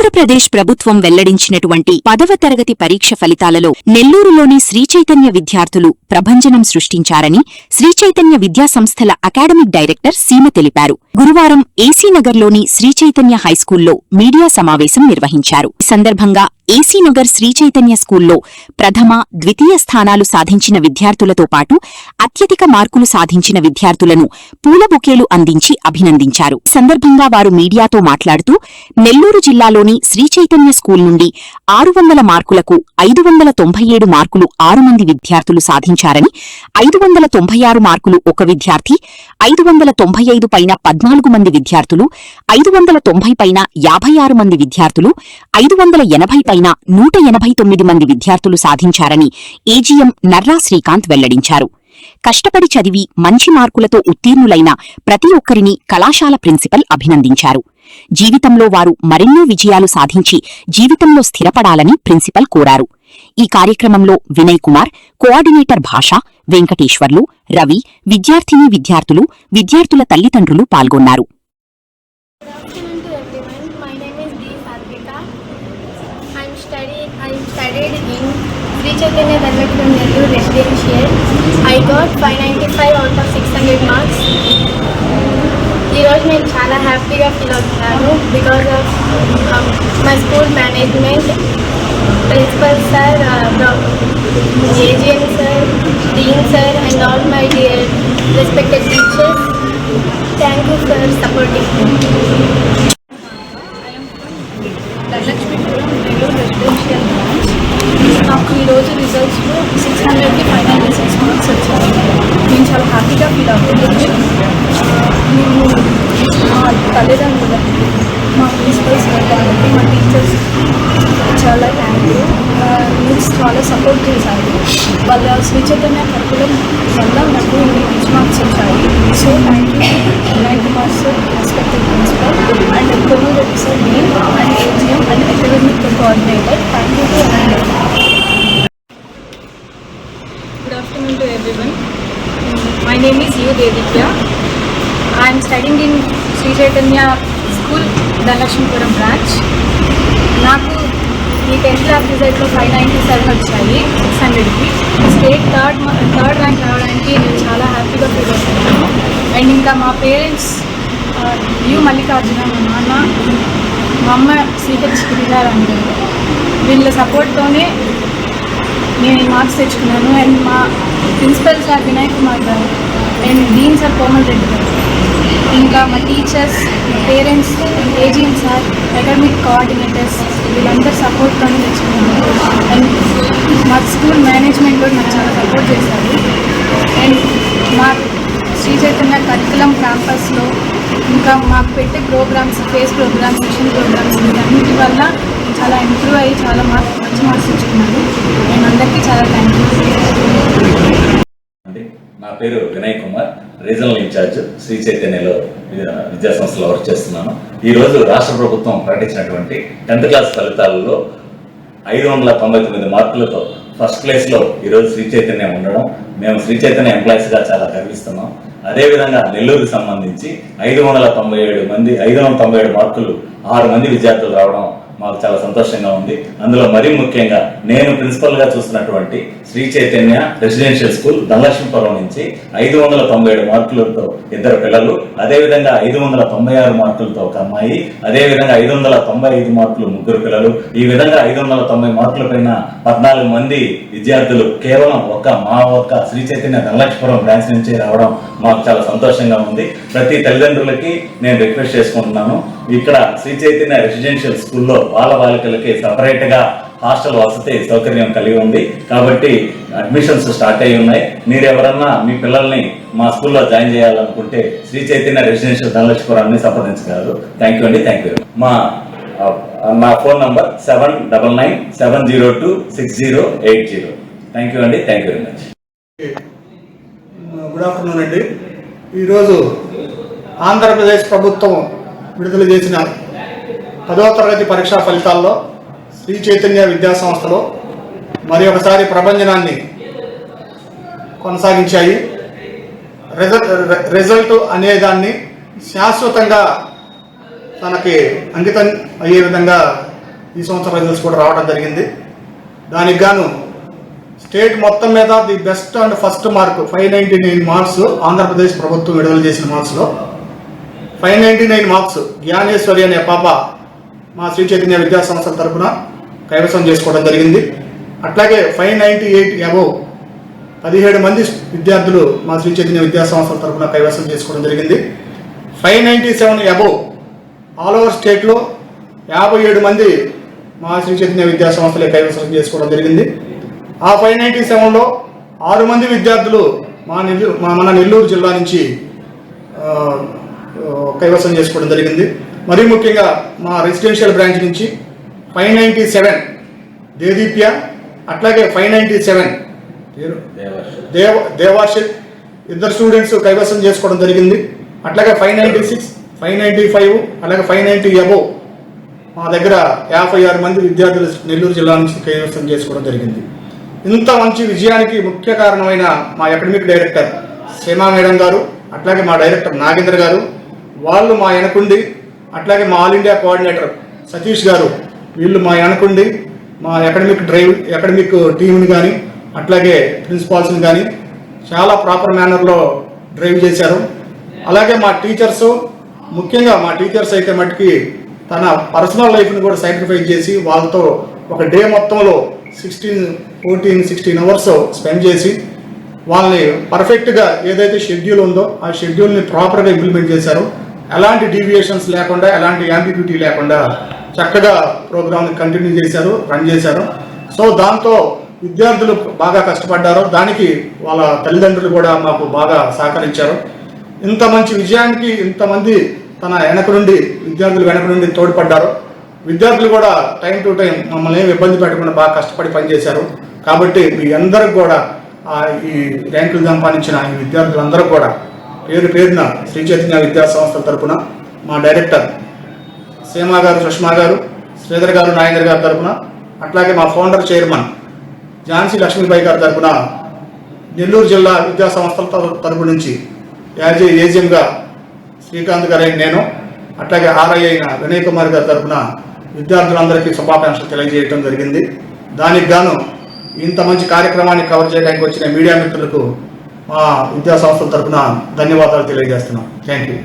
ఆంధ్రప్రదేశ్ ప్రభుత్వం వెల్లడించినటువంటి 10వ తరగతి పరీక్ష ఫలితాలలో నెల్లూరులోని శ్రీచైతన్య విద్యార్థులు ప్రభంజనం సృష్టించారని శ్రీచైతన్య విద్యాసంస్థల అకాడమిక్ డైరెక్టర్ సీమ తెలిపారు. గురువారం ఏసీనగర్లోని శ్రీచైతన్య హైస్కూల్లో మీడియా సమావేశం నిర్వహించారు. ఈ సందర్భంగా ఏసీనగర్ శ్రీచైతన్య స్కూల్లో ప్రథమ, ద్వితీయ స్థానాలు సాధించిన విద్యార్థులతో పాటు అత్యధిక మార్కులు సాధించిన విద్యార్థులను పూల బొకేలు అందించి అభినందించారు. ఈ సందర్భంగా వారు మీడియాతో మాట్లాడుతూ నెల్లూరు జిల్లాలోని శ్రీచైతన్య స్కూల్ నుండి 600 మార్కులకు 597 మార్కులు 6 మంది విద్యార్థులు సాధించారని, 596 మార్కులు ఒక విద్యార్థి, 595 పైన 14 మంది విద్యార్థులు, 590 పైన 56 మంది విద్యార్థులు, 580 పైన 189 మంది విద్యార్థులు సాధించారని ఏజీఎం నర్రా శ్రీకాంత్ వెల్లడించారు. కష్టపడి చదివి మంచి మార్కులతో ఉత్తీర్ణులైన ప్రతి ఒక్కరిని కళాశాల ప్రిన్సిపల్ అభినందించారు. జీవితంలో వారు మరెన్నో విజయాలు సాధించి జీవితంలో స్థిరపడాలని ప్రిన్సిపల్ కోరారు. ఈ కార్యక్రమంలో వినయ్ కుమార్, కోఆర్డినేటర్ భాష, వెంకటేశ్వర్లు, రవి, విద్యార్థినీ విద్యార్థులు, విద్యార్థుల తల్లిదండ్రులు పాల్గొన్నారు. I studied in Sri Chaitanya Dharmakram Nellore Residential. I got 595 out of 600 marks. ఈ రోజు నేను చాలా హ్యాపీగా ఫీల్ అవుతున్నాను because of my school management, principal sir, AGM sir, dean sir and all my dear respected teachers. Thank you for supporting me. Dhanalakshmipuram Nellore residential branch. నాకు ఈరోజు రిజల్ట్స్లో 600కి 596 marks వచ్చాయి. నేను చాలా హ్యాపీగా ఫీల్ అవుతున్నాను. మేము మా తల్లిదండ్రులకి, మా ప్రిన్సిపల్స్ వాళ్ళకి, మా టీచర్స్ చాలా థ్యాంక్ యూ. న్యూస్ చాలా సపోర్ట్ చేశారు. వాళ్ళ శ్రీ చైతన్య కరికులం వల్ల నాకు ఇన్ని మంచి మార్క్స్ వచ్చాయి. So thank you Vinay Kumar sir, respected principal, and Kolluru Reddy sir, dean and AGM and academic coordinator. Thank you to Good afternoon to everyone. My name is U. Devikya. I am studying in Sri Chaitanya School, Dhanalakshmipuram branch. నాకు ఈ 10th class రిజల్ట్లో 597 వచ్చాయి 600కి. State third rank రావడానికి నేను చాలా హ్యాపీగా feel అవుతున్నాను. And ఇంకా మా పేరెంట్స్ యు మల్లికార్జున, మా నాన్న, మా అమ్మ సిహెచ్ గిరిజారాణి గారు, వీళ్ళ సపోర్ట్తోనే నేను ఈ మార్క్స్ తెచ్చుకున్నాను. అండ్ మా ప్రిన్సిపల్ సార్ వినయ్ కుమార్ గారు and dean sir Komal Reddy గారు, ఇంకా మా టీచర్స్, మా parents, AGM sir, academic coordinators, వీళ్ళందరూ సపోర్ట్తోనే తెచ్చుకున్నాను. అండ్ మా స్కూల్ మేనేజ్మెంట్ కూడా నాకు చాలా సపోర్ట్ చేశారు. అండ్ మా శ్రీ చైతన్య కరికులం క్యాంపస్లో ఇంకా మాకు పెట్టే programmes, face programmes, mission programmes, వీటన్నిటి వల్ల చాలా ఇంప్రూవ్ అయ్యి చాలా మంచి మార్క్స్ తెచ్చుకున్నాను. నేను అందరికీ చాలా థ్యాంక్ యూ. నా పేరు వినయ్ కుమార్, రీజనల్ ఇన్ఛార్జ్ శ్రీ చైతన్యలో విద్యాసంస్థలో వర్క్ చేస్తున్నాను. ఈరోజు రాష్ట్ర ప్రభుత్వం ప్రకటించినటువంటి 10th క్లాస్ ఫలితాలలో 599 మార్కులతో ఫస్ట్ ప్లేస్లో ఈరోజు శ్రీ చైతన్య ఉండడం మేము శ్రీ చైతన్య ఎంప్లాయీస్గా చాలా గర్విస్తున్నాం. అదేవిధంగా నెల్లూరుకు సంబంధించి 597 మార్కులు 6 మంది విద్యార్థులు రావడం మాకు చాలా సంతోషంగా ఉంది. అందులో మరీ ముఖ్యంగా నేను ప్రిన్సిపల్గా చూస్తున్నటువంటి శ్రీ చైతన్య రెసిడెన్షియల్ స్కూల్ ధనలక్ష్మీపురం నుంచి 597 మార్కులతో 2 పిల్లలు, అదేవిధంగా 596 మార్కులతో ఒక అమ్మాయి, అదేవిధంగా 595 మార్కులు 3 పిల్లలు, ఈ విధంగా 590 మార్కుల పైన 14 మంది విద్యార్థులు కేవలం మా శ్రీ చైతన్య ధనలక్ష్మీపురం బ్రాంచ్ నుంచి రావడం మాకు చాలా సంతోషంగా ఉంది. ప్రతి తల్లిదండ్రులకి నేను రిక్వెస్ట్ చేసుకుంటున్నాను, ఇక్కడ శ్రీ చైతన్య రెసిడెన్షియల్ స్కూల్లో బాలికలకి సపరేట్గా హాస్టల్ వసతి సౌకర్యం కలిగి ఉంది. కాబట్టి అడ్మిషన్స్ స్టార్ట్ అయ్యి ఉన్నాయి. మీరు ఎవరన్నా మీ పిల్లల్ని మా స్కూల్లో జాయిన్ చేయాలనుకుంటే శ్రీ చైతన్య రెసిడెన్షియల్ ధనలక్ష్మీపురాన్ని సంప్రదించగలరు. థ్యాంక్ యూ అండి, థ్యాంక్ యూ. మా ఫోన్ నంబర్ 7997026080. థ్యాంక్ యూ అండి, thank you very much. Good afternoon అండి. ఈరోజు ఆంధ్రప్రదేశ్ ప్రభుత్వం విడుదల చేసిన 10వ తరగతి పరీక్షా ఫలితాల్లో శ్రీ చైతన్య విద్యాసంస్థలో మరి ఒకసారి ప్రభంజనాన్ని కొనసాగించాయి. రిజల్ట్ అనేదాన్ని శాశ్వతంగా తనకి అంకితం అయ్యే విధంగా ఈ సంవత్సరం రిజల్ట్స్ కూడా రావడం జరిగింది. దానికి గాను స్టేట్ మొత్తం మీద the best and first mark 599 marks Andhra Pradesh ప్రభుత్వం విడుదల చేసిన మార్క్స్లో 599 మార్క్స్ జ్ఞానేశ్వరి అనే పాప మా శ్రీ చైతన్య విద్యా సంస్థల తరఫున కైవసం చేసుకోవడం జరిగింది. అట్లాగే 598 అబోవ్ 17 మంది విద్యార్థులు మా శ్రీ చైతన్య విద్యా సంస్థల తరఫున కైవసం చేసుకోవడం జరిగింది. 597 అబోవ్ ఆల్ ఓవర్ స్టేట్లో 57 మంది మా శ్రీ చైతన్య విద్యా సంస్థలే కైవసం చేసుకోవడం జరిగింది. ఆ 597లో 6 మంది విద్యార్థులు మన నెల్లూరు జిల్లా నుంచి కైవసం చేసుకోవడం జరిగింది. మరీ ముఖ్యంగా మా రెసిడెన్షియల్ బ్రాంచ్ నుంచి 597 దేదీప్య, అట్లాగే 597 దేవార్షిత్ ఇద్దరు స్టూడెంట్స్ కైవసం చేసుకోవడం జరిగింది. అట్లాగే 596, 595, అలాగే 590 అబోవ్ మా దగ్గర 56 మంది విద్యార్థులు నెల్లూరు జిల్లా నుంచి కైవసం చేసుకోవడం జరిగింది. ఇంత మంచి విజయానికి ముఖ్య కారణమైన మా అకాడమిక్ డైరెక్టర్ సీమా మేడం గారు, అట్లాగే మా డైరెక్టర్ నాగేంద్ర గారు, వాళ్ళు మా వెనకుండి, అట్లాగే మా ఆల్ ఇండియా కోఆర్డినేటర్ సతీష్ గారు, వీళ్ళు మా వెనకుండి మా అకాడమిక్ టీంని కానీ అట్లాగే ప్రిన్సిపాల్స్ని కానీ చాలా ప్రాపర్ మేనర్లో డ్రైవ్ చేశారు. అలాగే మా టీచర్స్, ముఖ్యంగా మా టీచర్స్ అయితే మట్టుకి తన పర్సనల్ లైఫ్ని కూడా సాక్రిఫైస్ చేసి వాళ్ళతో ఒక డే మొత్తంలో 16 అవర్స్ స్పెండ్ చేసి వాళ్ళని పర్ఫెక్ట్గా ఏదైతే షెడ్యూల్ ఉందో ఆ షెడ్యూల్ని ప్రాపర్గా ఇంప్లిమెంట్ చేశారు. ఎలాంటి డీవియేషన్స్ లేకుండా, ఎలాంటి యాంబిగ్యూటీ లేకుండా చక్కగా ప్రోగ్రామ్ని కంటిన్యూ చేశారు, రన్ చేశారు. సో దాంతో విద్యార్థులు బాగా కష్టపడ్డారు. దానికి వాళ్ళ తల్లిదండ్రులు కూడా మాకు బాగా సహకరించారు. ఇంత మంచి విజయానికి ఇంతమంది తన వెనక నుండి విద్యార్థులు వెనక నుండి తోడ్పడ్డారు. విద్యార్థులు కూడా టైం టు టైం మమ్మల్ని ఏమి ఇబ్బంది పెట్టకుండా బాగా కష్టపడి పనిచేశారు. కాబట్టి మీ అందరికి కూడా ఈ ర్యాంకులు సంపాదించిన ఈ విద్యార్థులందరూ కూడా పేరు పేరున శ్రీ చైతన్య విద్యా సంస్థల తరఫున మా డైరెక్టర్ సీమా గారు, సుష్మా గారు, శ్రీధర్ గారు, నాగేంద్ర గారి తరఫున, అట్లాగే మా ఫౌండర్ చైర్మన్ ఝాన్సీ లక్ష్మీబాయి గారి తరఫున, నెల్లూరు జిల్లా విద్యా సంస్థల తరఫు నుంచి ఏజిఎంగా శ్రీకాంత్ గారు అయిన నేను, అట్లాగే ఆర్ఐ అయిన వినయ్ కుమార్ గారి తరఫున విద్యార్థులందరికీ శుభాకాంక్షలు తెలియజేయడం జరిగింది. దానికి గాను ఇంత మంచి కార్యక్రమాన్ని కవర్ చేయడానికి వచ్చిన మీడియా మిత్రులకు మా విద్యా సంస్థల తరఫున ధన్యవాదాలు తెలియజేస్తున్నాం. Thank you.